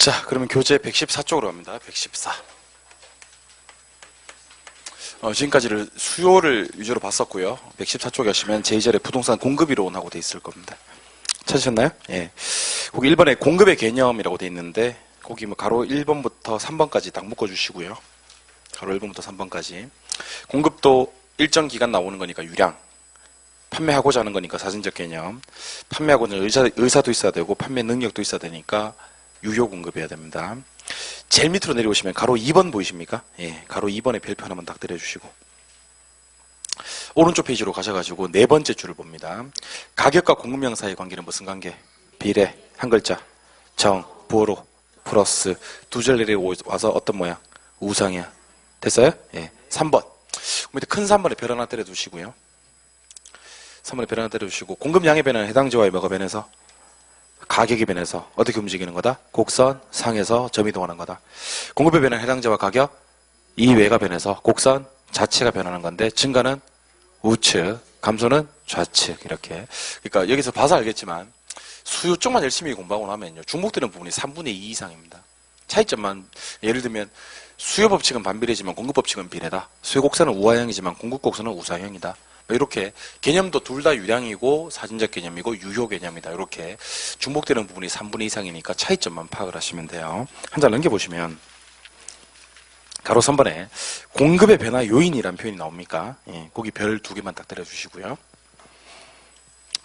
자, 그러면 교재 114쪽으로 갑니다. 114. 지금까지를 수요를 위주로 봤었고요. 114쪽에 하시면 제2절에 부동산 공급 이론하고 돼 있을 겁니다. 찾으셨나요? 예. 거기 1번에 공급의 개념이라고 돼 있는데, 거기 뭐 가로 1번부터 3번까지 딱 묶어주시고요. 가로 1번부터 3번까지. 공급도 일정 기간 나오는 거니까 유량. 판매하고자 하는 거니까 사전적 개념. 판매하고자 하는 의사도 있어야 되고, 판매 능력도 있어야 되니까 유효 공급해야 됩니다. 제일 밑으로 내려오시면 가로 2번 보이십니까? 예, 가로 2번에 별표 하나만 딱 때려주시고 오른쪽 페이지로 가셔가지고 네 번째 줄을 봅니다. 가격과 공급량 사이의 관계는 무슨 관계? 비례, 한 글자, 정, 부호로, 플러스 두 줄 내려와서 어떤 모양? 우상이야. 됐어요? 예, 3번. 밑에 큰 3번에 별 하나 때려두시고요. 3번에 별 하나 때려주시고 공급량의 변화는 해당지와의 뭐가 변해서? 가격이 변해서 어떻게 움직이는 거다? 곡선 상에서 점 이동하는 거다. 공급의 변화는 해당자와 가격 이외가 변해서 곡선 자체가 변하는 건데 증가는 우측, 감소는 좌측 이렇게. 그러니까 여기서 봐서 알겠지만 수요 쪽만 열심히 공부하고 나면요 중복되는 부분이 3분의 2 이상입니다. 차이점만 예를 들면 수요 법칙은 반비례지만 공급 법칙은 비례다. 수요 곡선은 우하형이지만 공급 곡선은 우상형이다. 이렇게 개념도 둘 다 유량이고 사진적 개념이고 유효 개념이다. 이렇게 중복되는 부분이 3분의 2 이상이니까 차이점만 파악을 하시면 돼요. 한 장 넘겨보시면 가로 3번에 공급의 변화 요인이라는 표현이 나옵니까? 예, 거기 별 2개만 딱 때려주시고요.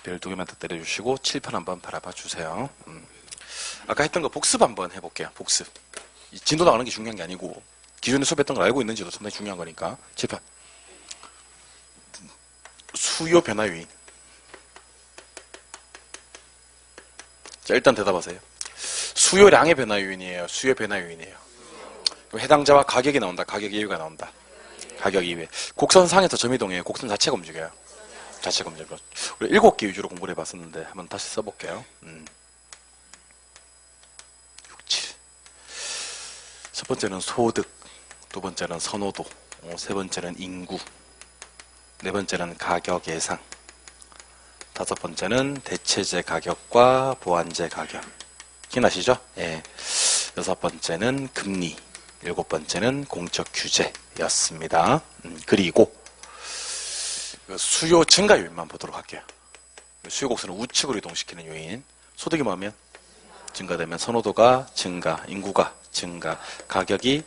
별 2개만 딱 때려주시고 칠판 한번 바라봐 주세요. 아까 했던 거 복습 한번 해볼게요. 복습. 진도 나가는 게 중요한 게 아니고 기존에 수업했던 걸 알고 있는지도 상당히 중요한 거니까. 칠판. 수요 변화 요인. 자, 일단 대답하세요. 수요량의 변화 요인이에요? 수요 변화 요인이에요? 그럼 해당자와 가격이 나온다. 가격 이외가 나온다. 가격 이외. 곡선상에서 점이동해요? 곡선 자체가 움직여요? 자체가 움직여요. 우리 7개 위주로 공부를 해봤었는데 한번 다시 써볼게요. 6, 7. 첫 번째는 소득, 두 번째는 선호도, 세 번째는 인구, 네 번째는 가격 예상, 다섯 번째는 대체재 가격과 보완재 가격. 기억나시죠? 예. 여섯 번째는 금리, 일곱 번째는 공적 규제였습니다. 그리고 수요 증가 요인만 보도록 할게요. 수요 곡선을 우측으로 이동시키는 요인. 소득이 뭐하면? 증가되면 선호도가 증가, 인구가 증가, 가격이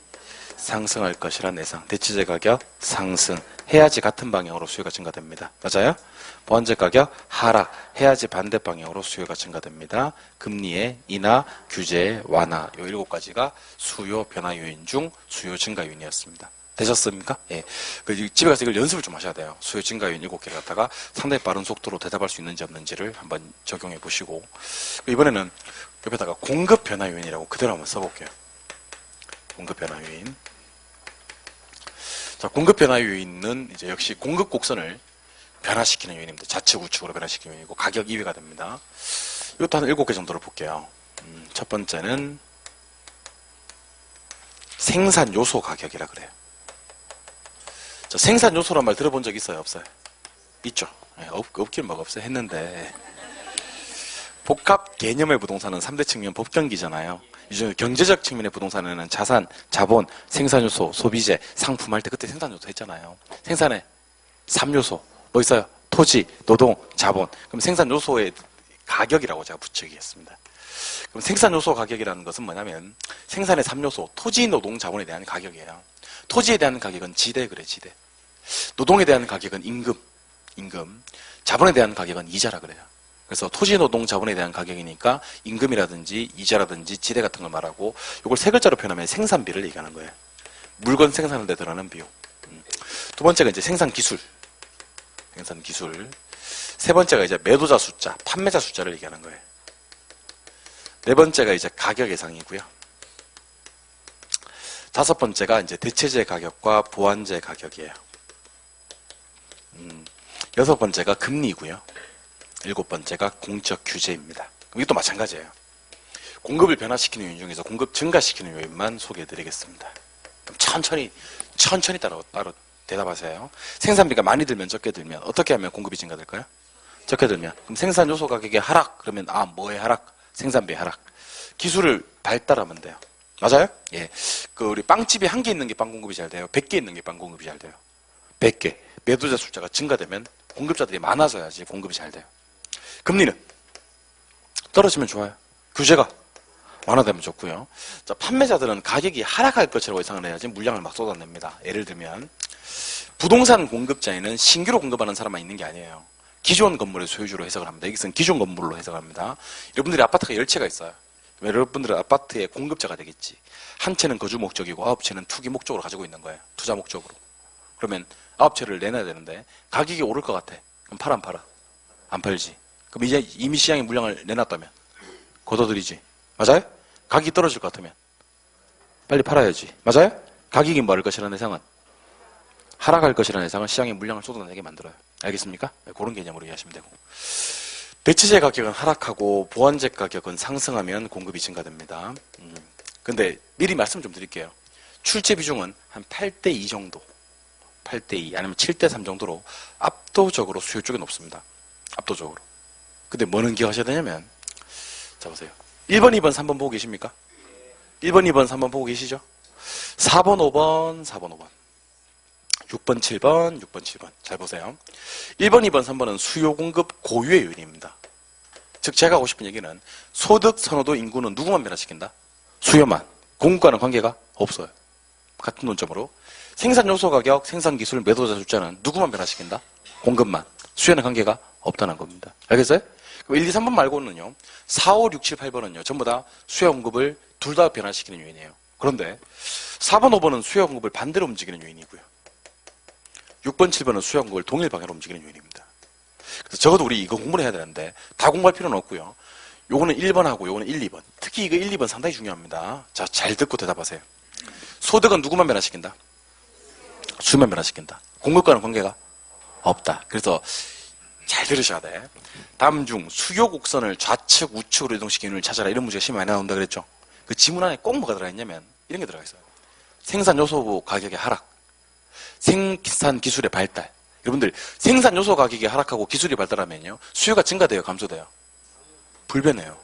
상승할 것이란 예상. 대체재 가격 상승. 해야지 같은 방향으로 수요가 증가됩니다. 맞아요? 보완재 가격 하락. 해야지 반대 방향으로 수요가 증가됩니다. 금리의 인하, 규제의 완화. 요 7가지가 수요 변화 요인 중 수요 증가 요인이었습니다. 되셨습니까? 예. 집에 가서 이걸 연습을 좀 하셔야 돼요. 수요 증가 요인 7개를 갖다가 상당히 빠른 속도로 대답할 수 있는지 없는지를 한번 적용해 보시고 이번에는 옆에다가 공급 변화 요인이라고 그대로 한번 써볼게요. 공급 변화 요인. 자, 공급 변화 요인은 이제 역시 공급 곡선을 변화시키는 요인입니다. 좌측 우측으로 변화시키는 요인이고 가격 이외가 됩니다. 이것도 한 7개 정도를 볼게요. 첫 번째는 생산 요소 가격이라 그래요. 자, 생산 요소란 말 들어본 적 있어요? 없어요? 있죠. 없긴 뭐가 없어요. 했는데 복합 개념의 부동산은 3대 측면 법경기잖아요. 요즘 경제적 측면의 부동산에는 자산, 자본, 생산요소, 소비재, 상품할 때 그때 생산요소 했잖아요. 생산의 3요소 뭐 있어요? 토지, 노동, 자본. 그럼 생산요소의 가격이라고 제가 붙이겠습니다. 그럼 생산요소 가격이라는 것은 뭐냐면 생산의 3요소, 토지, 노동, 자본에 대한 가격이에요. 토지에 대한 가격은 지대 그래, 지대. 노동에 대한 가격은 임금. 자본에 대한 가격은 이자라 그래요. 그래서 토지, 노동, 자본에 대한 가격이니까 임금이라든지 이자라든지 지대 같은 걸 말하고 이걸 세 글자로 표현하면 생산비를 얘기하는 거예요. 물건 생산하는 데 들어가는 비용. 두 번째가 이제 생산 기술. 세 번째가 이제 매도자 숫자, 판매자 숫자를 얘기하는 거예요. 네 번째가 이제 가격 예상이고요. 다섯 번째가 이제 대체재 가격과 보완재 가격이에요. 여섯 번째가 금리고요. 일곱 번째가 공적 규제입니다. 그럼 이것도 마찬가지예요. 공급을 변화시키는 요인 중에서 공급 증가시키는 요인만 소개해드리겠습니다. 그럼 천천히 따로 대답하세요. 생산비가 많이 들면 적게 들면 어떻게 하면 공급이 증가될까요? 적게 들면. 그럼 생산 요소 가격의 하락 그러면 뭐의 하락? 생산비 하락. 기술을 발달하면 돼요. 맞아요? 예. 우리 빵집이 한 개 있는 게 빵 공급이 잘 돼요. 100개 있는 게 빵 공급이 잘 돼요. 100개. 매도자 숫자가 증가되면 공급자들이 많아져야지 공급이 잘 돼요. 금리는 떨어지면 좋아요. 규제가 완화되면 좋고요. 자, 판매자들은 가격이 하락할 것이라고 예상을 해야지 물량을 막 쏟아냅니다. 예를 들면 부동산 공급자에는 신규로 공급하는 사람만 있는 게 아니에요. 기존 건물의 소유주로 해석을 합니다. 여기서는 기존 건물로 해석을 합니다. 여러분들이 아파트가 10채가 있어요. 여러분들은 아파트의 공급자가 되겠지. 한 채는 거주 목적이고 9채는 투기 목적으로 가지고 있는 거예요. 투자 목적으로. 그러면 9채를 내놔야 되는데 가격이 오를 것 같아. 그럼 팔아 안 팔아? 안 팔지. 그럼 이제 이미 시장에 물량을 내놨다면 걷어들이지. 맞아요? 가격이 떨어질 것 같으면 빨리 팔아야지. 맞아요? 가격이 뭐할 것이라는 예상은 하락할 것이라는 예상은 시장에 물량을 쏟아내게 만들어요. 알겠습니까? 그런 개념으로 이해하시면 되고. 대체재 가격은 하락하고 보완재 가격은 상승하면 공급이 증가됩니다. 근데 미리 말씀 좀 드릴게요. 출재 비중은 한 8대2 정도, 8대2 아니면 7대3 정도로 압도적으로 수요 쪽에 높습니다. 압도적으로. 근데 뭐는 기억하셔야 되냐면, 자 보세요. 1번, 2번, 3번 보고 계십니까? 1번, 2번, 3번 보고 계시죠? 4번, 5번, 4번, 5번. 6번, 7번, 6번, 7번. 잘 보세요. 1번, 2번, 3번은 수요 공급 고유의 요인입니다. 즉 제가 하고 싶은 얘기는 소득 선호도 인구는 누구만 변화시킨다? 수요만. 공급과는 관계가 없어요. 같은 논점으로 생산 요소 가격, 생산 기술, 매도자 숫자는 누구만 변화시킨다? 공급만. 수요는 관계가 없다는 겁니다. 알겠어요? 그럼 1, 2, 3번 말고는요. 4, 5, 6, 7, 8번은요. 전부 다 수요 공급을 둘 다 변화시키는 요인이에요. 그런데 4번, 5번은 수요 공급을 반대로 움직이는 요인이고요. 6번, 7번은 수요 공급을 동일 방향으로 움직이는 요인입니다. 그래서 적어도 우리 이거 공부를 해야 되는데 다 공부할 필요는 없고요. 요거는 1번하고 요거는 1, 2번. 특히 이거 1, 2번 상당히 중요합니다. 자, 잘 듣고 대답하세요. 소득은 누구만 변화시킨다? 수요만 변화시킨다. 공급과는 관계가 없다. 그래서 잘 들으셔야 돼. 다음 중 수요 곡선을 좌측, 우측으로 이동시키는 이유를 찾아라. 이런 문제가 시험에 많이 나온다 그랬죠. 그 지문 안에 꼭 뭐가 들어가 있냐면 이런 게 들어가 있어요. 생산 요소 가격의 하락, 생산 기술의 발달. 여러분들 생산 요소 가격이 하락하고 기술이 발달하면요 수요가 증가돼요, 감소돼요? 불변해요.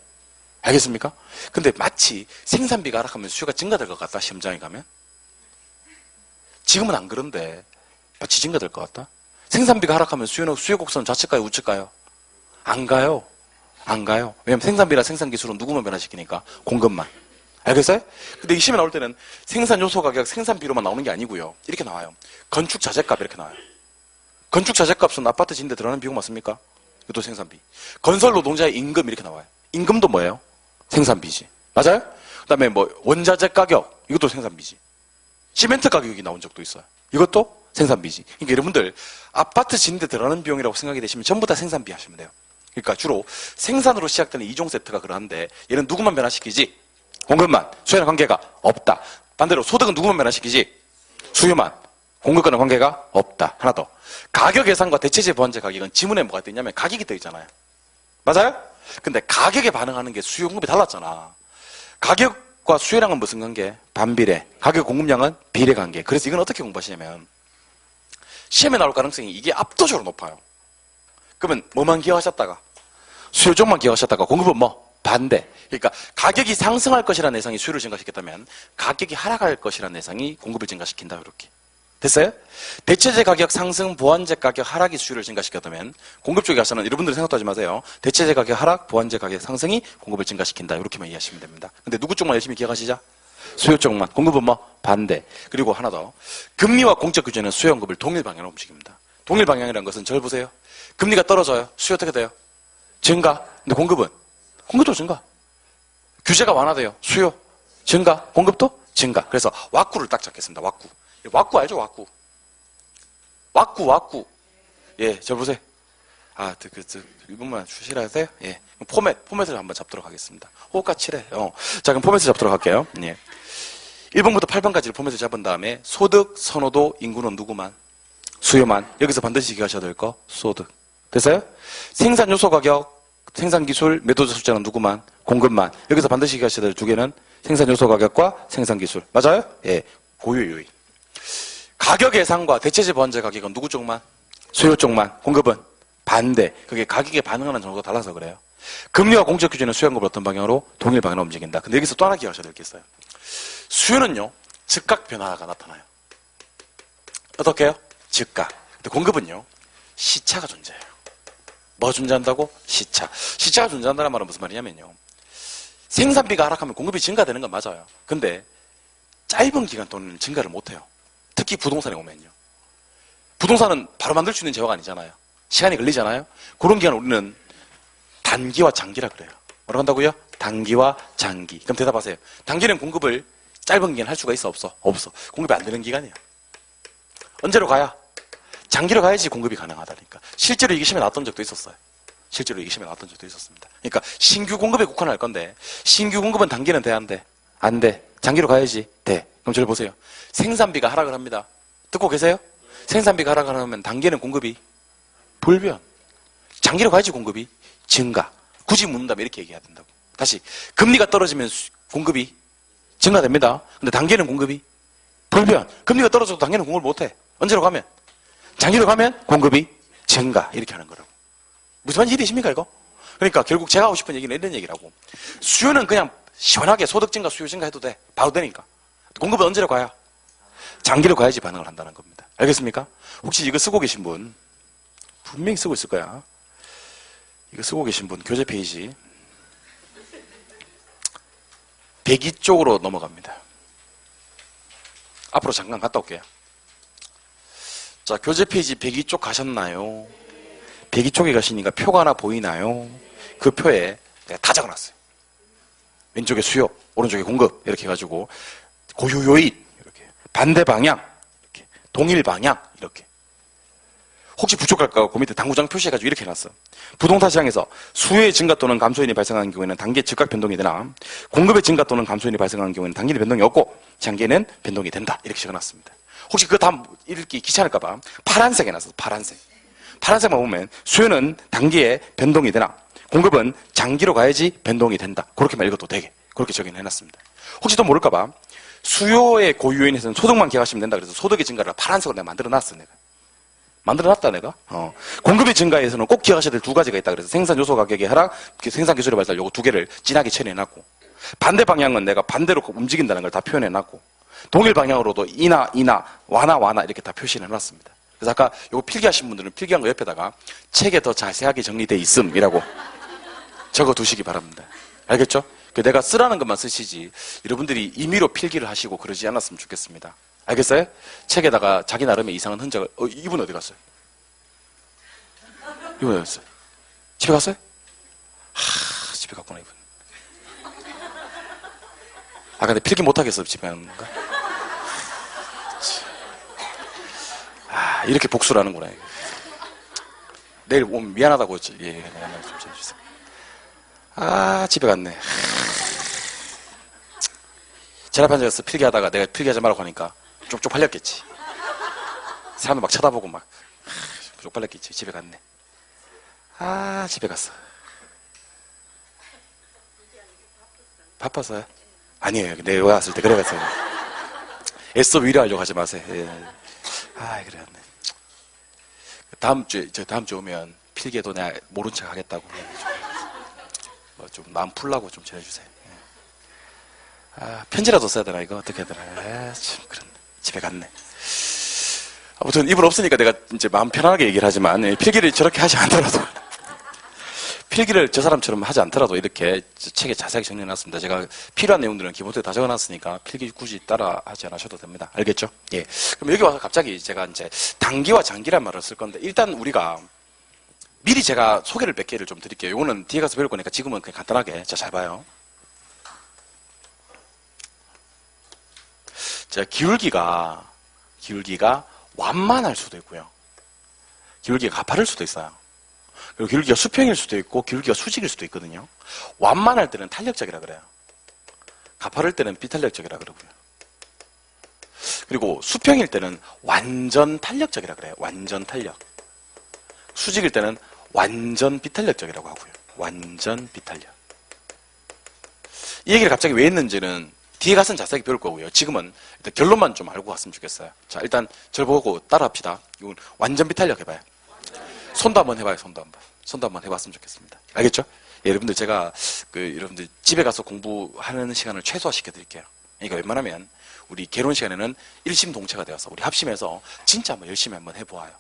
알겠습니까? 근데 마치 생산비가 하락하면 수요가 증가될 것 같다, 시험장에 가면? 지금은 안 그런데 마치 증가될 것 같다? 생산비가 하락하면 수요 곡선 좌측 가요, 우측 가요? 안 가요. 안 가요. 왜냐면 생산비나 생산 기술은 누구만 변화시키니까? 공급만. 알겠어요? 근데 이 시험에 나올 때는 생산 요소 가격, 생산비로만 나오는 게 아니고요. 이렇게 나와요. 건축 자재값 이렇게 나와요. 건축 자재값은 아파트 짓는데 들어가는 비용 맞습니까? 이것도 생산비. 건설 노동자의 임금 이렇게 나와요. 임금도 뭐예요? 생산비지. 맞아요? 그 다음에 뭐 원자재 가격 이것도 생산비지. 시멘트 가격이 나온 적도 있어요. 이것도 생산비지. 그러니까 여러분들 아파트 짓는데 들어가는 비용이라고 생각이 되시면 전부 다 생산비 하시면 돼요. 그러니까 주로 생산으로 시작되는 2종 세트가 그러한데 얘는 누구만 변화시키지? 공급만. 수요랑 관계가 없다. 반대로 소득은 누구만 변화시키지? 수요만. 공급과는 관계가 없다. 하나 더. 가격 예상과 대체재 보완재 가격은 지문에 뭐가 떠 있냐면 가격이 떠 있잖아요. 맞아요? 근데 가격에 반응하는 게 수요 공급이 달랐잖아. 가격과 수요량은 무슨 관계? 반비례. 가격 공급량은 비례 관계. 그래서 이건 어떻게 공부하시냐면 시험에 나올 가능성이 이게 압도적으로 높아요. 그러면 뭐만 기억하셨다가 수요 쪽만 기억하셨다가 공급은 뭐? 반대. 그러니까 가격이 상승할 것이라는 예상이 수요를 증가시켰다면 가격이 하락할 것이라는 예상이 공급을 증가시킨다. 이렇게. 됐어요? 대체재 가격 상승, 보완재 가격 하락이 수요를 증가시켰다면 공급 쪽에 가서는 여러분들 생각도 하지 마세요. 대체재 가격 하락, 보완재 가격 상승이 공급을 증가시킨다. 이렇게만 이해하시면 됩니다. 근데 누구 쪽만 열심히 기억하시자? 수요 쪽만. 공급은 뭐? 반대. 그리고 하나 더. 금리와 공적 규제는 수요 공급을 동일 방향으로 움직입니다. 동일 방향이라는 것은 절 보세요. 금리가 떨어져요. 수요 어떻게 돼요? 증가. 근데 공급은? 공급도 증가. 규제가 완화돼요. 수요 증가. 공급도 증가. 그래서 왁구를 딱 잡겠습니다. 왁구. 왁구 알죠? 왁구. 왁구. 예, 저 보세요. 아, 이분만 주시라 하세요? 예. 포맷을 한번 잡도록 하겠습니다. 호흡과 칠해. 자, 그럼 포맷을 잡도록 할게요. 예. 1번부터 8번까지를 포맷을 잡은 다음에 소득, 선호도, 인구는 누구만? 수요만. 여기서 반드시 기억하셔야 될 거, 소득. 됐어요? 생산 요소 가격, 생산 기술, 매도자 숫자는 누구만? 공급만. 여기서 반드시 기억하셔야 될 두 개는 생산 요소 가격과 생산 기술. 맞아요? 예. 고유 요인. 가격 예상과 대체재 보완재 가격은 누구 쪽만? 수요 쪽만. 공급은 반대. 그게 가격에 반응하는 정도가 달라서 그래요. 금리와 공적 규제는 수요 공급을 어떤 방향으로? 동일 방향으로 움직인다. 근데 여기서 또 하나 기억하셔야 될 게 있어요. 수요는요, 즉각 변화가 나타나요. 어떻게 해요? 즉각. 근데 공급은요, 시차가 존재해요. 뭐 존재한다고? 시차. 시차가 존재한다는 말은 무슨 말이냐면요, 생산비가 하락하면 공급이 증가되는 건 맞아요. 근데 짧은 기간 동안은 증가를 못해요. 특히 부동산에 오면요. 부동산은 바로 만들 수 있는 재화가 아니잖아요. 시간이 걸리잖아요. 그런 기간 우리는 단기와 장기라 그래요. 뭐라고 한다고요? 단기와 장기. 그럼 대답하세요. 단기는 공급을 짧은 기간 할 수가 있어? 없어? 없어. 공급이 안 되는 기간이에요. 언제로 가야? 장기로 가야지 공급이 가능하다니까. 실제로 이게 시험에 나왔던 적도 있었어요. 실제로 이게 시험에 나왔던 적도 있었습니다. 그러니까 신규 공급에 국한할 건데 신규 공급은 단기는 돼? 안 돼? 안 돼. 장기로 가야지? 돼. 그럼 저를 보세요. 생산비가 하락을 합니다. 듣고 계세요? 생산비가 하락을 하면 단기는 공급이 불변. 장기로 가야지 공급이 증가. 굳이 묻는다면 이렇게 얘기해야 된다고. 다시 금리가 떨어지면 공급이 증가됩니다. 근데 단기는 공급이 불변. 금리가 떨어져도 단기는 공급을 못해. 언제로 가면? 장기로 가면 공급이 증가. 이렇게 하는 거라고. 무슨 말인지 이해되십니까 이거? 그러니까 결국 제가 하고 싶은 얘기는 이런 얘기라고. 수요는 그냥 시원하게 소득 증가, 수요 증가 해도 돼. 바로 되니까. 공급은 언제로 가야? 장기로 가야지 반응을 한다는 겁니다. 알겠습니까? 혹시 이거 쓰고 계신 분, 분명히 쓰고 있을 거야. 이거 쓰고 계신 분, 교재 페이지 102쪽으로 넘어갑니다. 앞으로 잠깐 갔다 올게요. 자, 교재 페이지 102쪽 가셨나요? 102쪽에 가시니까 표가 하나 보이나요? 그 표에 내가 다 적어놨어요. 왼쪽에 수요, 오른쪽에 공급 이렇게 해가지고 고유 요인 이렇게 반대 방향 이렇게 동일 방향 이렇게. 혹시 부족할까 그 밑에 당구장 표시해가지고 이렇게 해놨어. 부동산 시장에서 수요의 증가 또는 감소인이 발생하는 경우에는 단기에 즉각 변동이 되나 공급의 증가 또는 감소인이 발생하는 경우에는 단기에 변동이 없고 장기에는 변동이 된다. 이렇게 적어놨습니다. 혹시 그거 다음 읽기 귀찮을까봐 파란색 해놨어. 파란색만 보면 수요는 단기에 변동이 되나 공급은 장기로 가야지 변동이 된다. 그렇게만 읽어도 되게 그렇게 적용해놨습니다. 혹시 또 모를까봐 수요의 고유 요인에서는 소득만 기억하시면 된다. 그래서 소득의 증가를 파란색으로 내가 만들어놨어. 내가. 공급의 증가에서는 꼭 기억하셔야 될 두 가지가 있다. 그래서 생산 요소 가격의 하락, 생산 기술의 발달 요거 두 개를 진하게 처리해놨고 반대 방향은 내가 반대로 움직인다는 걸 다 표현해놨고 동일 방향으로도 이나 완나 이렇게 다 표시해놨습니다. 그래서 아까 요거 필기하신 분들은 필기한 거 옆에다가 책에 더 자세하게 정리되어 있음이라고 적어두시기 바랍니다. 알겠죠? 내가 쓰라는 것만 쓰시지 여러분들이 임의로 필기를 하시고 그러지 않았으면 좋겠습니다. 알겠어요? 책에다가 자기 나름의 이상한 흔적을 이분 어디 갔어요? 이분 어디 갔어요? 집에 갔어요? 집에 갔구나 이분. 근데 필기 못하겠어 집에 가는 건가? 이렇게 복수를 하는구나. 내일 오면 미안하다고 좀 전해주세요. 집에 갔네. 제 앞에 앉아서 필기하다가 내가 필기하지 말라고 하니까 쪽쪽 팔렸겠지. 사람들 막 쳐다보고 막 쪽팔렸겠지. 집에 갔네. 집에 갔어. 바빠서요? 아니에요. 내가 왔을 때 그래갔어요. 애써 위로하려고 하지 마세요. 예. 그래. 다음 주에 오면 필기해도 내가 모른 척 하겠다고. 좀 마음 풀라고 좀 전해주세요. 편지라도 써야 되나 이거 어떻게 해야 되나. 참 그런 집에 갔네. 아무튼 이분 없으니까 내가 이제 마음 편안하게 얘기를 하지만 필기를 저렇게 하지 않더라도 필기를 저 사람처럼 하지 않더라도 이렇게 책에 자세하게 정리해놨습니다. 제가 필요한 내용들은 기본적으로 다 적어놨으니까 필기 굳이 따라 하지 않으셔도 됩니다. 알겠죠? 예. 그럼 여기 와서 갑자기 제가 이제 단기와 장기란 말을 쓸 건데 일단 우리가 미리 제가 소개를 몇 개를 좀 드릴게요. 이거는 뒤에 가서 배울 거니까 지금은 그냥 간단하게. 자, 잘 봐요. 자, 기울기가 완만할 수도 있고요. 기울기가 가파를 수도 있어요. 그리고 기울기가 수평일 수도 있고 기울기가 수직일 수도 있거든요. 완만할 때는 탄력적이라 그래요. 가파를 때는 비탄력적이라 그러고요. 그리고 수평일 때는 완전 탄력적이라 그래요. 완전 탄력. 수직일 때는 완전 비탄력적이라고 하고요. 완전 비탄력. 이 얘기를 갑자기 왜 했는지는 뒤에 가서는 자세하게 배울 거고요. 지금은 일단 결론만 좀 알고 갔으면 좋겠어요. 자, 일단 저를 보고 따라합시다. 이건 완전 비탄력 해봐요. 손도 한번 해봐요. 손도 한번 해봤으면 좋겠습니다. 알겠죠? 여러분들 제가 여러분들 집에 가서 공부하는 시간을 최소화시켜 드릴게요. 그러니까 웬만하면 우리 개론 시간에는 일심동체가 되어서 우리 합심해서 진짜 한번 열심히 한번 해보아요.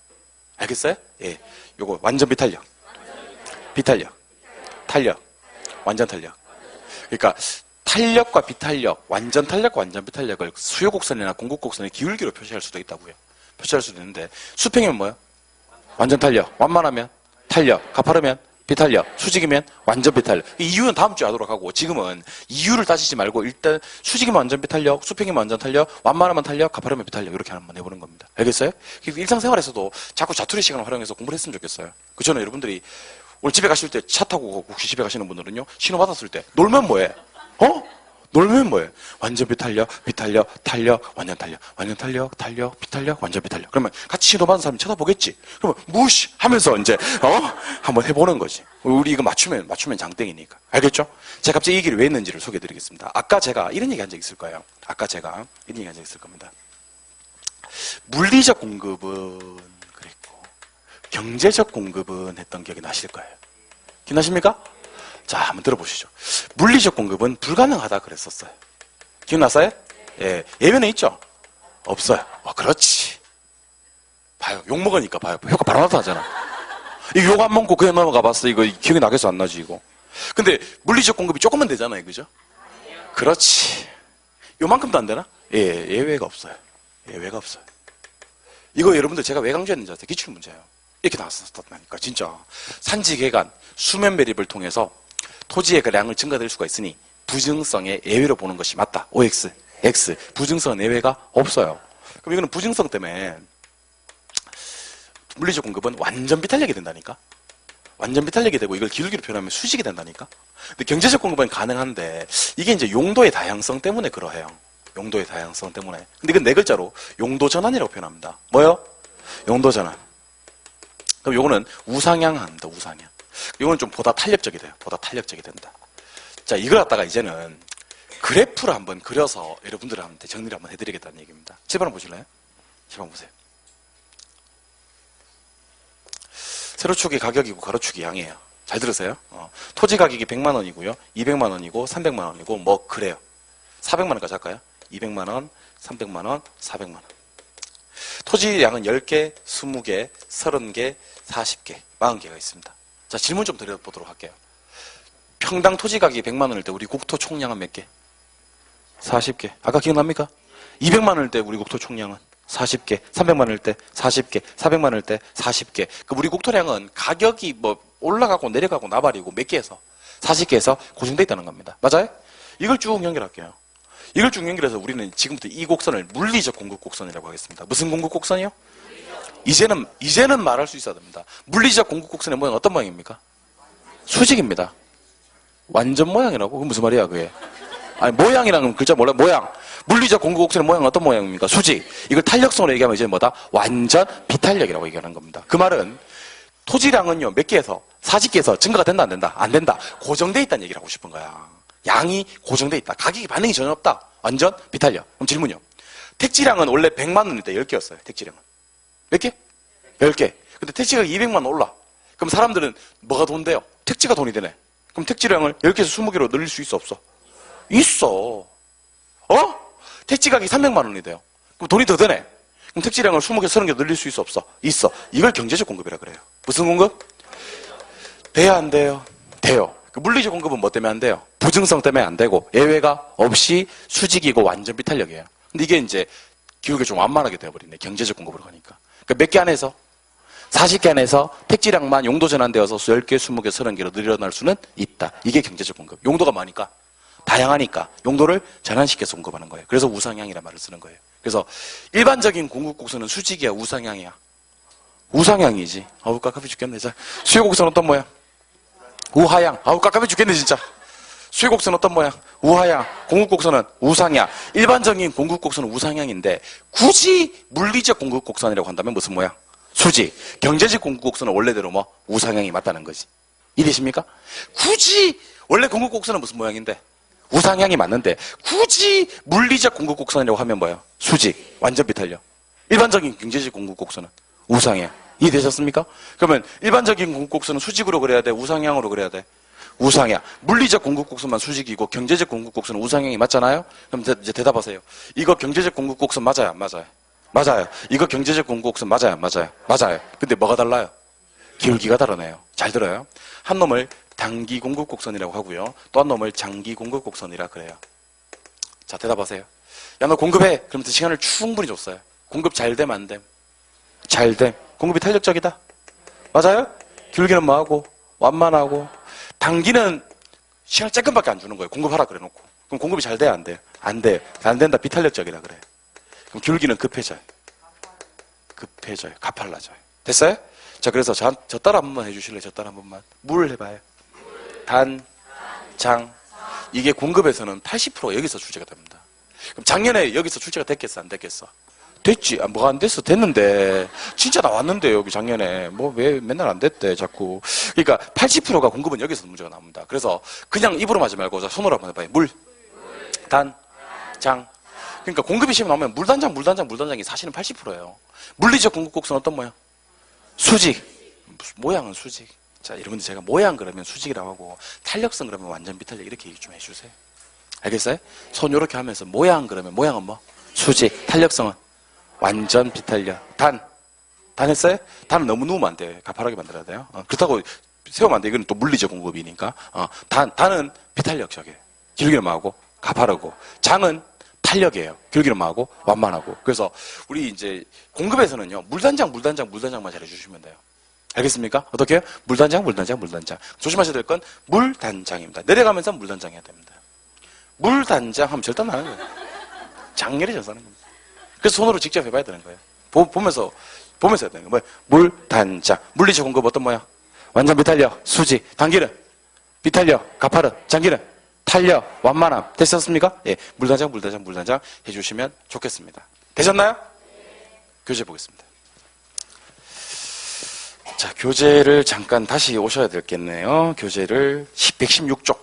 알겠어요? 예. 요거 완전 비탄력, 비탄력, 탄력, 완전 탄력. 그러니까 탄력과 비탄력, 완전 탄력과 완전 비탄력을 수요곡선이나 공급곡선의 기울기로 표시할 수도 있다고요. 표시할 수도 있는데 수평이면 뭐예요? 완전 탄력. 완만하면 탄력. 가파르면 비탄력. 수직이면 완전 비탄력. 이유는 다음 주에 하도록 하고 지금은 이유를 따지지 말고 일단 수직이면 완전 비탄력, 수평이면 완전 탄력, 완만하면 탄력, 가파르면 비탄력 이렇게 한번 해보는 겁니다. 알겠어요? 일상생활에서도 자꾸 자투리 시간을 활용해서 공부를 했으면 좋겠어요. 그전에 여러분들이 오늘 집에 가실 때 차 타고 혹시 집에 가시는 분들은요 신호 받았을 때 놀면 뭐해? 놀면 뭐해? 완전 비탄력, 비탄력, 탄력, 완전 탄력, 완전 탄력, 탄력, 비탄력, 완전 비탄력. 그러면 같이 신호 받은 사람이 쳐다보겠지? 그러면 무시 하면서 이제 한번 해보는 거지. 우리 이거 맞추면 장땡이니까. 알겠죠? 제가 갑자기 이 얘기를 왜 했는지를 소개해드리겠습니다. 아까 제가 이런 얘기 한 적 있을 거예요. 이런 얘기 한 적 있을 겁니다. 물리적 공급은 그랬고 경제적 공급은 했던 기억이 나실 거예요. 기억나십니까? 자, 한번 들어보시죠. 물리적 공급은 불가능하다 그랬었어요. 기억나세요? 예. 예외는 있죠? 없어요. 그렇지. 봐요. 욕먹으니까 봐요. 효과 바로 나타나잖아. 이거 욕 안 먹고 그냥 넘어가 봤어. 이거 기억이 나겠어? 안 나지, 이거? 근데 물리적 공급이 조금만 되잖아요. 그죠? 그렇지. 요만큼도 안 되나? 예, 예외가 없어요. 예외가 없어요. 이거 여러분들 제가 왜 강조했는지 아세요? 기출문제예요. 이렇게 나왔었다니까. 진짜. 산지 개간, 수면 매립을 통해서 토지의 량을 증가될 수가 있으니 부증성의 예외로 보는 것이 맞다. OX, X. 부증성은 예외가 없어요. 그럼 이거는 부증성 때문에 물리적 공급은 완전 비탄력이 된다니까. 완전 비탄력이 되고 이걸 기울기로 표현하면 수직이 된다니까. 근데 경제적 공급은 가능한데 이게 이제 용도의 다양성 때문에 그러해요. 용도의 다양성 때문에. 근데 이건 네 글자로 용도 전환이라고 표현합니다. 뭐요? 용도 전환. 그럼 요거는 우상향 합니다. 우상향. 이건 좀 보다 탄력적이 돼요. 보다 탄력적이 된다. 자, 이걸 갖다가 이제는 그래프를 한번 그려서 여러분들한테 정리를 한번 해드리겠다는 얘기입니다. 7번 한번 보실래요? 7번 보세요. 세로축이 가격이고 가로축이 양이에요. 잘 들으세요. 토지 가격이 100만 원이고요. 200만 원이고 300만 원이고 뭐 그래요. 400만 원까지 할까요? 200만 원, 300만 원, 400만 원. 토지 양은 10개, 20개, 30개, 40개, 40개가 있습니다. 자, 질문 좀 드려보도록 할게요. 평당 토지 가격이 100만 원일 때 우리 국토 총량은 몇 개? 40개. 아까 기억납니까? 200만 원일 때 우리 국토 총량은 40개. 300만 원일 때 40개. 400만 원일 때 40개. 그 우리 국토량은 가격이 뭐 올라가고 내려가고 나발이고 몇 개에서 40개에서 고정되어 있다는 겁니다. 맞아요? 이걸 쭉 연결할게요. 이걸 쭉 연결해서 우리는 지금부터 이 곡선을 물리적 공급 곡선이라고 하겠습니다. 무슨 공급 곡선이요? 이제는 말할 수 있어야 됩니다. 물리적 공급 곡선의 모양은 어떤 모양입니까? 수직입니다. 완전 모양이라고? 그게 무슨 말이야, 그게? 아니, 모양이라는 글자 몰라요? 모양. 물리적 공급 곡선의 모양은 어떤 모양입니까? 수직. 이걸 탄력성으로 얘기하면 이제 뭐다? 완전 비탄력이라고 얘기하는 겁니다. 그 말은 토지량은요, 몇 개에서? 40개에서 증가가 된다, 안 된다? 안 된다. 고정돼 있다는 얘기를 하고 싶은 거야. 양이 고정돼 있다. 가격이 반응이 전혀 없다. 완전 비탄력. 그럼 질문이요. 택지량은 원래 100만 원일 때 10개였어요. 택지량은. 몇 개? 10개. 근데 택지가 200만 원 올라. 그럼 사람들은 뭐가 돈 돼요? 택지가 돈이 되네. 그럼 택지량을 10개에서 20개로 늘릴 수 있어, 없어? 있어. 택지 가격이 300만 원이 돼요. 그럼 돈이 더 되네. 그럼 택지량을 20개, 30개 늘릴 수 있어, 없어? 있어. 이걸 경제적 공급이라 그래요. 무슨 공급? 돼야 안 돼요? 돼요. 그 물리적 공급은 뭐 때문에 안 돼요? 부증성 때문에 안 되고 예외가 없이 수직이고 완전 비탄력이에요. 근데 이게 이제 기울기가 좀 완만하게 되어버리네. 경제적 공급으로 가니까. 그러니까 몇 개 안에서? 40개 안에서 택지량만 용도 전환되어서 10개, 20개, 30개로 늘어날 수는 있다. 이게 경제적 공급. 용도가 많으니까, 다양하니까 용도를 전환시켜서 공급하는 거예요. 그래서 우상향이라는 말을 쓰는 거예요. 그래서 일반적인 공급 곡선은 수직이야, 우상향이야? 우상향이지. 아우 깝깝해 죽겠네. 자, 수요 곡선 어떤 모양? 우하향. 아우 깝깝해 죽겠네 진짜. 수요 곡선 어떤 모양? 우하향. 공급 곡선은 우상향. 일반적인 공급 곡선은 우상향인데 굳이 물리적 공급 곡선이라고 한다면 무슨 모양? 수직. 경제적 공급 곡선은 원래대로 뭐 우상향이 맞다는 거지. 이해되십니까? 굳이 원래 공급 곡선은 무슨 모양인데? 우상향이 맞는데 굳이 물리적 공급 곡선이라고 하면 뭐예요? 수직. 완전 비탄력. 일반적인 경제적 공급 곡선은 우상향. 이해되셨습니까? 그러면 일반적인 공급 곡선은 수직으로 그려야 돼? 우상향으로 그려야 돼? 우상향. 물리적 공급곡선만 수직이고 경제적 공급곡선은 우상향이 맞잖아요? 그럼 이제 대답하세요. 이거 경제적 공급곡선 맞아요? 안 맞아요? 맞아요. 이거 경제적 공급곡선 맞아요? 안 맞아요? 맞아요. 근데 뭐가 달라요? 기울기가 다르네요. 잘 들어요. 한 놈을 단기 공급곡선이라고 하고요. 또 한 놈을 장기 공급곡선이라 그래요. 자, 대답하세요. 야, 너 공급해. 그러면 시간을 충분히 줬어요. 공급 잘 됨, 안 됨? 잘 됨. 공급이 탄력적이다? 맞아요? 기울기는 뭐하고? 완만하고. 단기는 시간 조금밖에 안 주는 거예요. 공급하라 그래 놓고. 그럼 공급이 잘 돼, 안 돼? 안 돼. 안 된다. 비탄력적이라 그래. 그럼 기울기는 급해져요. 급해져요. 가팔라져요. 됐어요? 자, 그래서 저 따라 한 번만 해주실래요? 저 따라 한 번만. 물 해봐요. 단, 장. 이게 공급에서는 80%가 여기서 출제가 됩니다. 그럼 작년에 여기서 출제가 됐겠어? 안 됐겠어? 됐지. 아, 뭐가 안 됐어? 됐는데. 진짜 나왔는데, 여기 작년에. 뭐, 왜 맨날 안 됐대, 자꾸. 그러니까 80%가 공급은 여기서 문제가 나옵니다. 그래서 그냥 입으로 하지 말고, 자, 손으로 한번 해봐요. 물, 단, 장. 그러니까 공급이 시험 나오면 물단장이 사실은 80%예요. 물리적 공급 곡선 어떤 모양? 수직. 모양은 수직. 자, 여러분들 제가 모양 그러면 수직이라고 하고, 탄력성 그러면 완전 비탄력 이렇게 얘기 좀 해주세요. 알겠어요? 손 요렇게 하면서 모양 그러면 모양은 뭐? 수직. 탄력성은? 완전 비탄력. 단 했어요? 단은 너무 누우면 안 돼. 가파르게 만들어야 돼요. 그렇다고 세우면 안 돼. 이건 또 물리적 공급이니까. 단은 비탄력적이에요. 기울기는 뭐하고? 가파르고. 장은 탄력이에요. 기울기는 뭐하고? 완만하고. 그래서 우리 이제 공급에서는요, 물단장만 잘 해주시면 돼요. 알겠습니까? 어떻게 해요? 물단장. 조심하셔야 될 건 물단장입니다. 내려가면서 물단장 해야 됩니다. 물단장 하면 절대 안 하는 거예요. 장렬히 전사하는 겁니다. 그래서 손으로 직접 해봐야 되는 거예요. 보면서 해야 되는 거예요. 물단장. 물리적 공급 어떤 모양? 완전 비탄력, 수직. 단기는 비탄력, 가파른. 장기는 탄력, 완만함. 되셨습니까? 예. 물단장 해주시면 좋겠습니다. 되셨나요? 교재 보겠습니다. 자, 교재를 잠깐 다시 오셔야 되겠네요. 교재를 116쪽.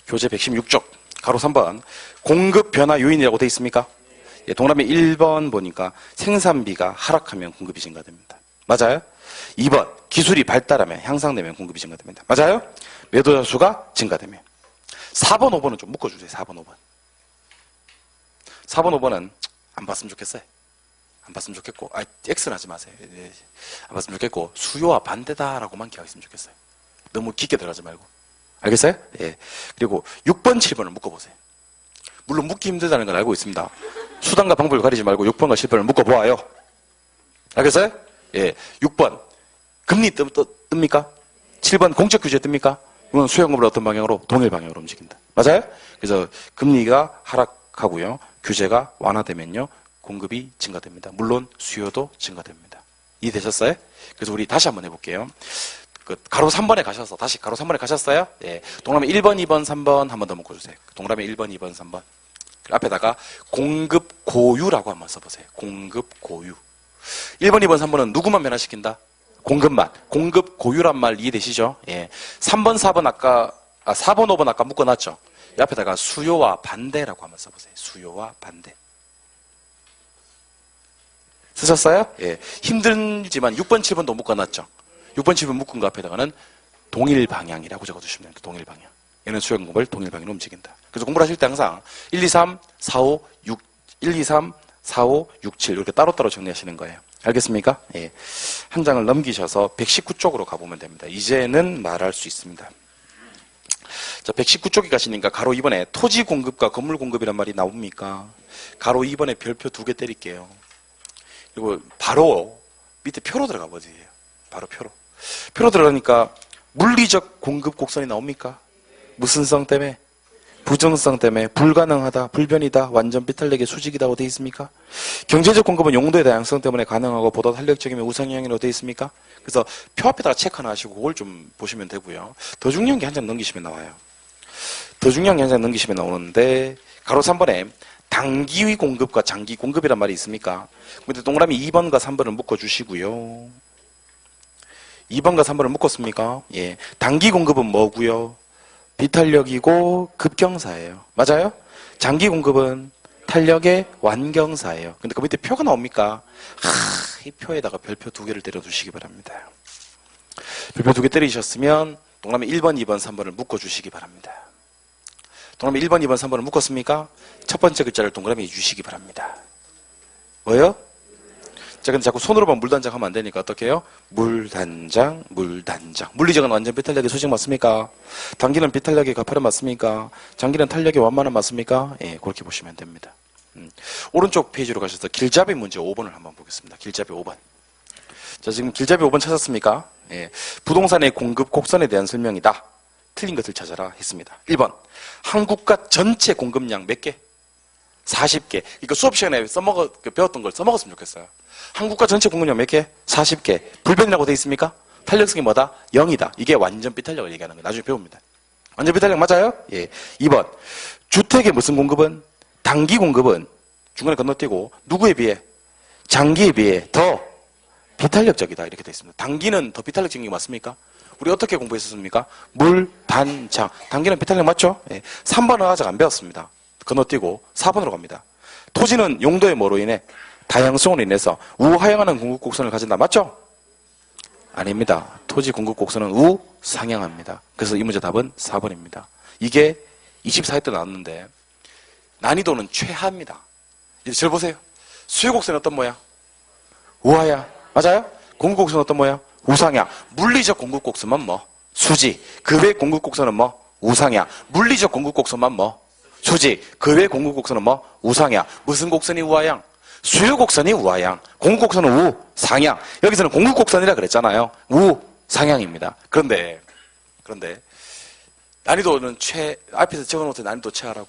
교재 116쪽. 가로 3번. 공급 변화 요인이라고 되어 있습니까? 예, 동그라미 1번 보니까 생산비가 하락하면 공급이 증가됩니다. 맞아요? 2번. 기술이 발달하면 향상되면 공급이 증가됩니다. 맞아요? 매도자 수가 증가되면. 4번, 5번은 좀 묶어주세요. 4번, 5번. 4번, 5번은 안 봤으면 좋겠어요. 안 봤으면 좋겠고, X는 하지 마세요. 예, 안 봤으면 좋겠고, 수요와 반대다라고만 기억했으면 좋겠어요. 너무 깊게 들어가지 말고. 알겠어요? 예. 그리고 6번, 7번을 묶어보세요. 물론 묶기 힘들다는 건 알고 있습니다. 수단과 방법을 가리지 말고 6번과 7번을 묶어보아요. 알겠어요? 예. 6번. 금리 뜹니까? 7번 공적 규제 뜹니까? 이건 수요공급을 어떤 방향으로? 동일 방향으로 움직인다. 맞아요? 그래서 금리가 하락하고요. 규제가 완화되면요. 공급이 증가됩니다. 물론 수요도 증가됩니다. 이해되셨어요? 그래서 우리 다시 한번 해볼게요. 가로 3번에 가셔서 다시 가로 3번에 가셨어요? 예. 동그라미 1번, 2번, 3번 한 번 더 묶어주세요. 동그라미 1번, 2번, 3번. 앞에다가 공급 고유라고 한번 써보세요. 공급 고유. 1번, 2번, 3번은 누구만 변화시킨다? 공급만. 공급 고유란 말 이해되시죠? 예. 3번, 4번 4번, 5번 아까 묶어놨죠? 이 앞에다가 수요와 반대라고 한번 써보세요. 수요와 반대. 쓰셨어요? 예. 힘들지만 6번, 7번도 묶어놨죠? 6번, 7번 묶은 거 앞에다가는 동일 방향이라고 적어주시면 됩니다. 동일 방향. 얘는 수요 공급을 동일 방향으로 움직인다. 그래서 공부를 하실 때 항상 1, 2, 3, 4, 5, 6, 7 이렇게 따로따로 정리하시는 거예요. 알겠습니까? 예. 한 장을 넘기셔서 119쪽으로 가보면 됩니다. 이제는 말할 수 있습니다. 자, 119쪽에 가시니까 가로 2번에 토지 공급과 건물 공급이란 말이 나옵니까? 가로 2번에 별표 2개 때릴게요. 그리고 바로 밑에 표로 들어가 버리세요. 바로 표로 들어가니까 물리적 공급 곡선이 나옵니까? 무슨 성 때문에? 부정성 때문에 불가능하다, 불변이다, 완전 비탄력의 수직이라고 되어 있습니까? 경제적 공급은 용도의 다양성 때문에 가능하고 보다 탄력적이면 우상향이라고 되어 있습니까? 그래서 표 앞에다가 체크 하나 하시고 그걸 좀 보시면 되고요. 더 중요한 게 한 장 넘기시면 나와요. 더 중요한 게 한 장 넘기시면 나오는데 가로 3번에 단기 공급과 장기 공급이란 말이 있습니까? 근데 동그라미 2번과 3번을 묶어주시고요. 2번과 3번을 묶었습니까? 예. 단기 공급은 뭐고요? 비탄력이고 급경사예요. 맞아요? 장기 공급은 탄력의 완경사예요. 근데 그 밑에 표가 나옵니까? 이 표에다가 별표 2개를 때려두시기 바랍니다. 별표 2개 때리셨으면 동그라미 1번, 2번, 3번을 묶어주시기 바랍니다. 동그라미 1번, 2번, 3번을 묶었습니까? 첫 번째 글자를 동그라미에 주시기 바랍니다. 뭐예요? 자, 근데 자꾸 손으로만 물단장 하면 안 되니까 어떻게 해요? 물단장, 물단장. 물리적은 완전 비탄력의 소식 맞습니까? 단기는 비탄력의 가파른 맞습니까? 장기는 탄력의 완만한 맞습니까? 예, 그렇게 보시면 됩니다. 오른쪽 페이지로 가셔서 길잡이 문제 5번을 한번 보겠습니다. 길잡이 5번. 자, 지금 길잡이 5번 찾았습니까? 예, 부동산의 공급 곡선에 대한 설명이다. 틀린 것을 찾아라 했습니다. 1번. 한국가 전체 공급량 몇 개? 40개. 이거 수업 시간에 배웠던 걸 써먹었으면 좋겠어요. 한국가 전체 공급량 몇 개? 40개. 불변이라고 돼 있습니까? 탄력성이 뭐다? 0이다. 이게 완전 비탄력을 얘기하는 거예요. 나중에 배웁니다. 완전 비탄력 맞아요? 예. 2번. 주택의 무슨 공급은? 단기 공급은 중간에 건너뛰고 누구에 비해? 장기에 비해 더 비탄력적이다. 이렇게 돼 있습니다. 단기는 더 비탄력적인 게 맞습니까? 우리 어떻게 공부했었습니까? 물, 단, 장. 단기는 비탄력 맞죠? 예. 3번은 아직 안 배웠습니다. 건너뛰고 4번으로 갑니다. 토지는 용도의 뭐로 인해? 다양성으로 인해서 우하향하는 공급 곡선을 가진다. 맞죠? 아닙니다. 토지 공급 곡선은 우상향합니다. 그래서 이 문제 답은 4번입니다. 이게 24회 때 나왔는데 난이도는 최하입니다. 이제 절 보세요. 수요 곡선은 어떤 모양? 우하향. 맞아요? 공급 곡선은 어떤 모양? 우상향. 물리적 공급 곡선만 뭐? 수지. 그 외 공급 곡선은 뭐? 우상향. 물리적 공급 곡선만 뭐? 수지. 그 외 공급 곡선은 뭐? 우상향. 무슨 곡선이 우하향? 수요 곡선이 우하향. 공급 곡선은 우상향. 여기서는 공급 곡선이라 그랬잖아요. 우상향입니다. 그런데 난이도는 앞에서 적어놓은 난이도 최하라고.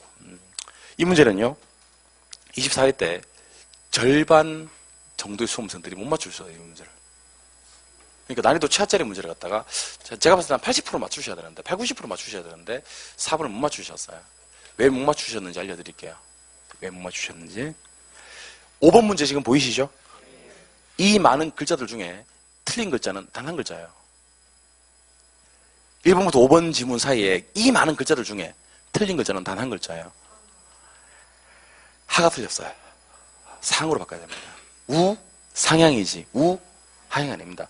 이 문제는요, 24회 때 절반 정도의 수험생들이 못 맞추셔야 돼요, 이 문제를. 그러니까 난이도 최하짜리 문제를 갖다가 제가 봤을 때 한 80% 맞추셔야 되는데 80, 90% 맞추셔야 되는데 4번을 못 맞추셨어요. 왜 못 맞추셨는지 알려드릴게요. 왜 못 맞추셨는지. 5번 문제 지금 보이시죠? 이 많은 글자들 중에 틀린 글자는 단 한 글자예요. 1번부터 5번 지문 사이에 이 많은 글자들 중에 틀린 글자는 단 한 글자예요. 하가 틀렸어요. 상으로 바꿔야 됩니다. 우상향이지 우하향 아닙니다.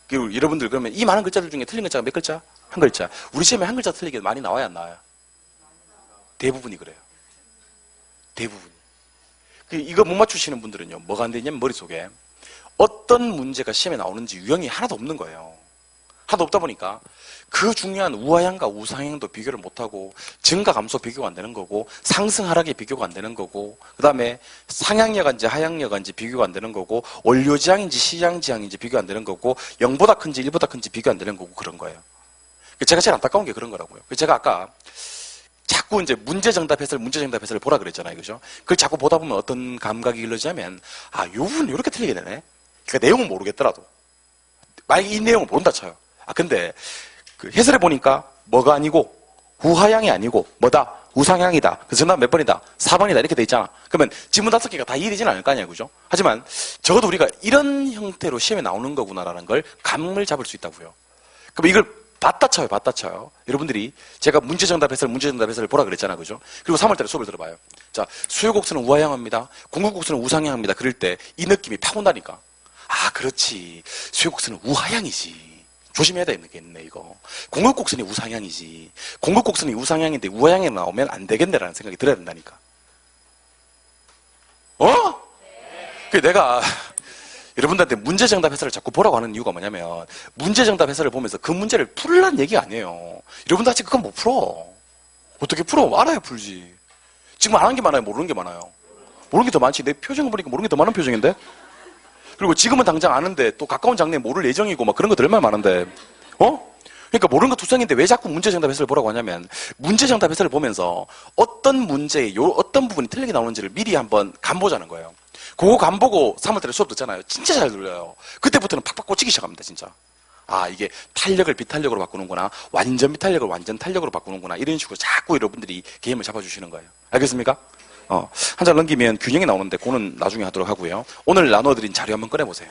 그리고 여러분들 그러면 이 많은 글자들 중에 틀린 글자가 몇 글자? 한 글자. 우리 시험에 한 글자 틀리게 많이 나와야 안 나와요? 대부분이 그래요. 대부분이. 이거 못 맞추시는 분들은요, 뭐가 안 되냐면 머릿속에 어떤 문제가 시험에 나오는지 유형이 하나도 없는 거예요. 하나도 없다 보니까 그 중요한 우하향과 우상향도 비교를 못하고 증가 감소 비교가 안 되는 거고 상승 하락이 비교가 안 되는 거고 그 다음에 상향력인지 하향력인지 비교가 안 되는 거고 원료지향인지 시향지향인지 비교가 안 되는 거고 0보다 큰지 1보다 큰지 비교 안 되는 거고 그런 거예요. 제가 제일 안타까운 게 그런 거라고요. 제가 아까 자꾸 이제 문제 정답 해설 보라 그랬잖아요. 그죠? 그걸 자꾸 보다 보면 어떤 감각이 길러지냐면 아, 요 부분 이렇게 틀리게 되네. 그러니까 내용은 모르겠더라도 만약에 이 내용을 모른다 쳐요. 아, 근데 그 해설해 보니까 뭐가 아니고 우하향이 아니고 뭐다? 우상향이다. 그래서 정답 몇 번이다? 4번이다. 이렇게 돼 있잖아. 그러면 지문 5개가 다 이해되지는 않을 거 아니야. 그죠? 하지만 적어도 우리가 이런 형태로 시험에 나오는 거구나라는 걸 감을 잡을 수 있다고요. 그럼 이걸 봤다 쳐요. 여러분들이 제가 문제 정답 해설 보라 그랬잖아. 그죠? 그리고 3월달에 수업을 들어봐요. 자, 수요 곡선은 우하향합니다. 공급 곡선은 우상향합니다. 그럴 때 이 느낌이 팍 온다니까. 아, 그렇지. 수요 곡선은 우하향이지. 조심해야 되겠네, 이거. 공급 곡선이 우상향이지. 공급 곡선이 우상향인데 우하향이 나오면 안 되겠네라는 생각이 들어야 된다니까. 그 내가 여러분들한테 문제 정답 해설을 자꾸 보라고 하는 이유가 뭐냐면 문제 정답 해설을 보면서 그 문제를 풀으라는 얘기가 아니에요. 여러분들 아직 그건 못 풀어. 어떻게 풀어? 알아야 풀지. 지금 아는 게 많아요? 모르는 게 많아요? 모르는 게 더 많지. 내 표정을 보니까 모르는 게 더 많은 표정인데? 그리고 지금은 당장 아는데 또 가까운 장래에 모를 예정이고 막 그런 것들 얼마나 많은데 그러니까 모르는 거 투성인데 왜 자꾸 문제 정답 해설을 보라고 하냐면 문제 정답 해설을 보면서 어떤 문제에 어떤 부분이 틀리게 나오는지를 미리 한번 간보자는 거예요. 그거 간보고 3월달에 수업 듣잖아요. 진짜 잘 들려요. 그때부터는 팍팍 꽂히기 시작합니다. 진짜. 아, 이게 탄력을 비탄력으로 바꾸는구나. 완전 비탄력을 완전 탄력으로 바꾸는구나. 이런 식으로 자꾸 여러분들이 개념을 잡아주시는 거예요. 알겠습니까? 한 장 넘기면 균형이 나오는데 그거는 나중에 하도록 하고요. 오늘 나눠드린 자료 한번 꺼내보세요.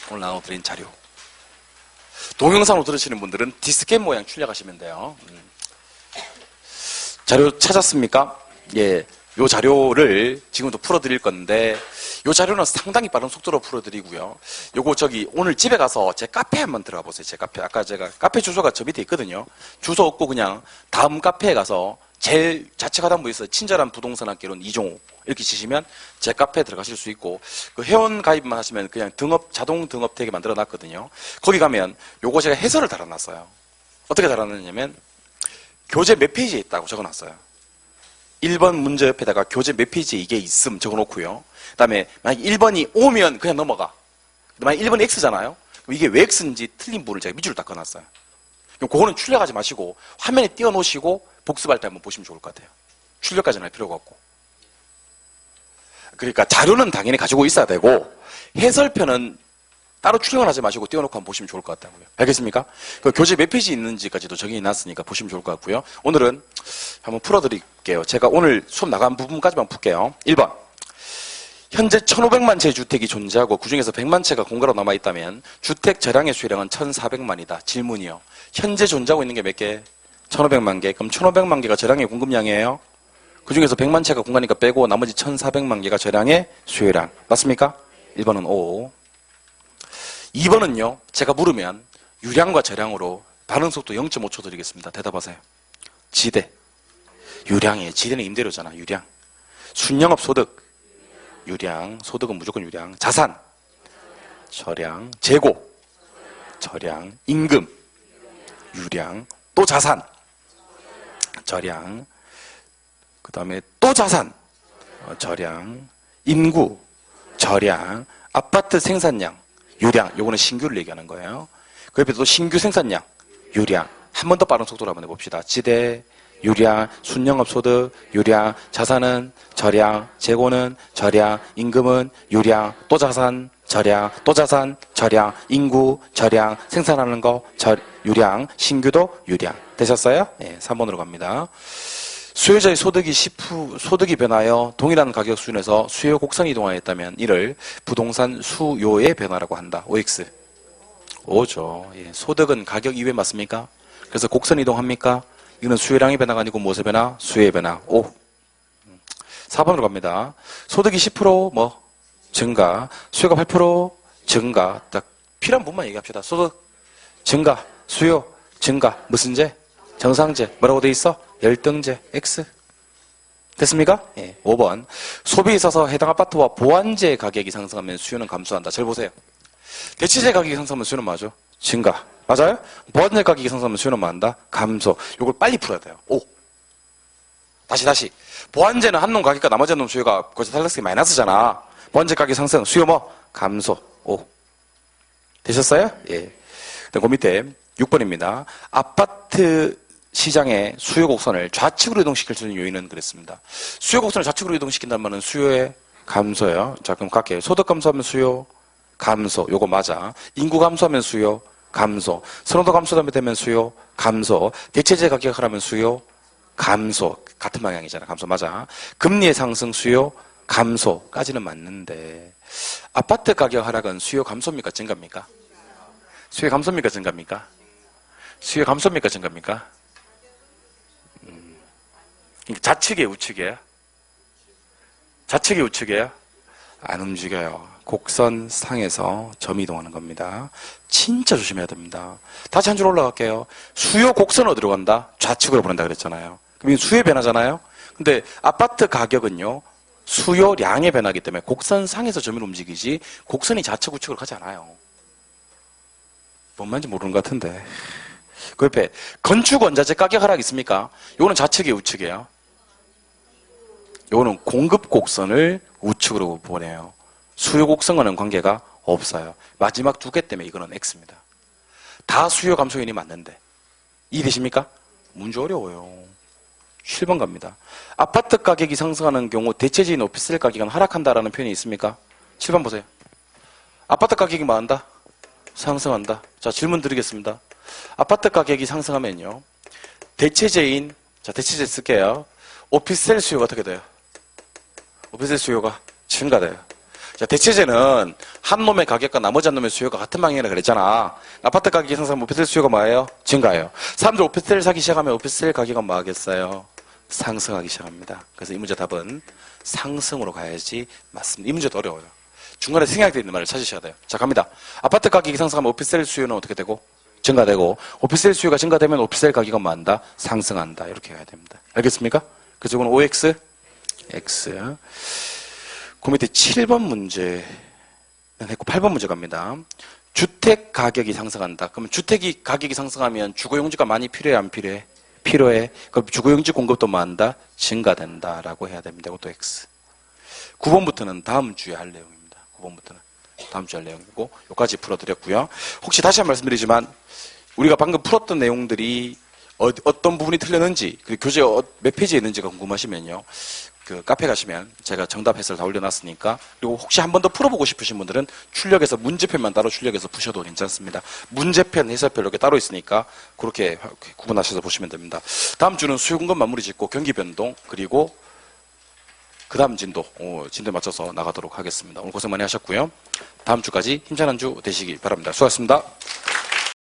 오늘 나눠드린 자료. 동영상으로 들으시는 분들은 디스켓 모양 출력하시면 돼요. 자료 찾았습니까? 예. 요 자료를 지금도 풀어드릴 건데 요 자료는 상당히 빠른 속도로 풀어드리고요. 요거 오늘 집에 가서 제 카페에 한번 들어가 보세요. 제 카페. 아까 제가 카페 주소가 저 밑에 있거든요. 주소 없고 그냥 다음 카페에 가서 제일 좌측 하단부에 있어 친절한 부동산 학개론 이종호 이렇게 치시면 제 카페에 들어가실 수 있고, 그 회원 가입만 하시면 그냥 자동 등업 되게 만들어 놨거든요. 거기 가면 요거 제가 해설을 달아놨어요. 어떻게 달아놨냐면 교재 몇 페이지에 있다고 적어놨어요. 1번 문제 옆에다가 교재 몇 페이지에 이게 있음 적어놓고요. 그 다음에 만약 1번이 오면 그냥 넘어가. 만약 1번이 X잖아요. 그럼 이게 왜 X인지 틀린 부분을 제가 밑줄을 닦아놨어요. 그럼 그거는 출력하지 마시고 화면에 띄워놓으시고 복습할 때 한번 보시면 좋을 것 같아요. 출력까지는 할 필요가 없고. 그러니까 자료는 당연히 가지고 있어야 되고 해설편은 따로 출력을 하지 마시고 띄워놓고 한번 보시면 좋을 것 같다고요. 알겠습니까? 그 교재 몇 페이지 있는지까지도 정해 놨으니까 보시면 좋을 것 같고요. 오늘은 한번 풀어드릴게요. 제가 오늘 수업 나간 부분까지만 풀게요. 1번. 현재 1,500만 채 주택이 존재하고 그중에서 100만 채가 공가로 남아있다면 주택 절량의 수요량은 1,400만이다. 질문이요. 현재 존재하고 있는 게 몇 개? 1,500만 개. 그럼 1,500만 개가 절량의 공급량이에요. 그중에서 100만 채가 공가니까 빼고 나머지 1,400만 개가 절량의 수요량. 맞습니까? 1번은 O. 2번은요. 제가 물으면 유량과 절량으로 반응 속도 0.5초 드리겠습니다. 대답하세요. 지대. 유량이에요. 지대는 임대료잖아. 유량. 순영업 소득. 유량. 소득은 무조건 유량. 자산. 절량. 재고. 절량. 임금. 유량. 또 자산. 절량. 그 다음에 또 자산. 절량. 인구. 절량. 아파트 생산량. 유량. 요거는 신규를 얘기하는 거예요. 그 옆에 또 신규 생산량. 유량. 한 번 더 빠른 속도로 한번 해봅시다. 지대. 유량, 순영업 소득, 유량, 자산은 절량, 재고는 절량, 임금은 유량, 또 자산, 절량, 또 자산, 절량, 인구, 절량, 생산하는 거, 유량, 신규도 유량. 되셨어요? 네, 3번으로 갑니다. 수요자의 소득이 변하여 동일한 가격 수준에서 수요 곡선이 이동하였다면 이를 부동산 수요의 변화라고 한다. OX. O죠. 예, 소득은 가격 이외 맞습니까? 그래서 곡선 이동합니까? 이거는 수요량의 변화가 아니고 무엇의 변화? 수요의 변화. 5. 4번으로 갑니다. 소득이 10% 증가, 수요가 8% 증가. 딱 필요한 부분만 얘기합시다. 소득 증가, 수요 증가. 무슨 제? 정상제. 뭐라고 돼 있어? 열등제. X. 됐습니까? 예. 5번. 소비에 있어서 해당 아파트와 보완제 가격이 상승하면 수요는 감소한다. 잘 보세요. 대치제 가격이 상승하면 수요는 뭐죠? 증가. 맞아요? 보완제 가격이 상승하면 수요는 뭐 한다? 감소. 요걸 빨리 풀어야 돼요. 5. 다시. 보완제는 한 놈 가격과 나머지 한 놈 수요가 거기서 탈락스가 마이너스잖아. 보완제 가격 상승, 수요 감소. 5. 되셨어요? 예. 그 밑에 6번입니다. 아파트 시장의 수요 곡선을 좌측으로 이동시킬 수 있는 요인은 그랬습니다. 수요 곡선을 좌측으로 이동시킨다는 말은 수요의 감소예요. 자, 그럼 갈게요. 소득 감소하면 수요 감소. 요거 맞아. 인구 감소하면 수요 감소. 선호도 감소되면 수요 감소. 대체재 가격 하라면 수요 감소. 같은 방향이잖아. 감소 맞아. 금리의 상승 수요 감소까지는 맞는데 아파트 가격 하락은 수요 감소입니까? 증가입니까? 수요 감소입니까? 증가입니까? 수요 감소입니까? 증가입니까? 좌측이에요? 우측이에요? 좌측이 우측이에요? 안 움직여요. 곡선 상에서 점이 이동하는 겁니다. 진짜 조심해야 됩니다. 다시 한 줄 올라갈게요. 수요 곡선 어디로 간다? 좌측으로 보낸다 그랬잖아요. 그럼 이게 수요의 변화잖아요. 근데 아파트 가격은요. 수요량의 변화이기 때문에 곡선 상에서 점이 움직이지 곡선이 좌측 우측으로 가지 않아요. 뭔 말인지 모르는 것 같은데. 그 옆에 건축 원자재 가격 하락 있습니까? 요거는 좌측이에요, 우측이에요? 요거는 공급 곡선을 우측으로 보내요. 수요 곡선과는 관계가 없어요. 마지막 두 개 때문에 이거는 X입니다. 다 수요 감소 요인이 맞는데. 이해되십니까? 문제 어려워요. 7번 갑니다. 아파트 가격이 상승하는 경우 대체지인 오피스텔 가격은 하락한다라는 표현이 있습니까? 7번 보세요. 아파트 가격이 뭐 한다? 상승한다. 자, 질문 드리겠습니다. 아파트 가격이 상승하면요. 대체재인, 자, 대체재 쓸게요. 오피스텔 수요가 어떻게 돼요? 오피스텔 수요가 증가돼요. 자, 대체재는 한 놈의 가격과 나머지 한 놈의 수요가 같은 방향이라 그랬잖아. 아파트 가격이 상승하면 오피스텔 수요가 뭐예요? 증가해요. 사람들 오피스텔 사기 시작하면 오피스텔 가격은 뭐 하겠어요? 상승하기 시작합니다. 그래서 이 문제 답은 상승으로 가야지 맞습니다. 이 문제도 어려워요. 중간에 생략되어 있는 말을 찾으셔야 돼요. 자, 갑니다. 아파트 가격이 상승하면 오피스텔 수요는 어떻게 되고? 증가되고, 오피스텔 수요가 증가되면 오피스텔 가격은 뭐 한다? 상승한다. 이렇게 해야 됩니다. 알겠습니까? 그래서 이건 OX, X. 그 밑에 7번 문제는 했고, 8번 문제 갑니다. 주택 가격이 상승한다. 그러면 주택이 가격이 상승하면 주거용지가 많이 필요해, 안 필요해? 필요해. 그럼 주거용지 공급도 뭐 한다? 증가된다라고 해야 됩니다. 이것도 X. 9번부터는 다음 주에 할 내용입니다. 9번부터는 다음 주에 할 내용이고, 여기까지 풀어드렸고요. 혹시 다시 한 번 말씀드리지만, 우리가 방금 풀었던 내용들이 어떤 부분이 틀렸는지, 그리고 교재 몇 페이지에 있는지가 궁금하시면요. 그 카페 가시면 제가 정답 해설 다 올려놨으니까, 그리고 혹시 한 번 더 풀어보고 싶으신 분들은 출력해서 문제편만 따로 출력해서 푸셔도 괜찮습니다. 문제편, 해설편 이렇게 따로 있으니까 그렇게 구분하셔서 보시면 됩니다. 다음 주는 수요 공급 마무리 짓고 경기 변동, 그리고 그 다음 진도에 맞춰서 나가도록 하겠습니다. 오늘 고생 많이 하셨고요. 다음 주까지 힘찬 한 주 되시기 바랍니다. 수고하셨습니다.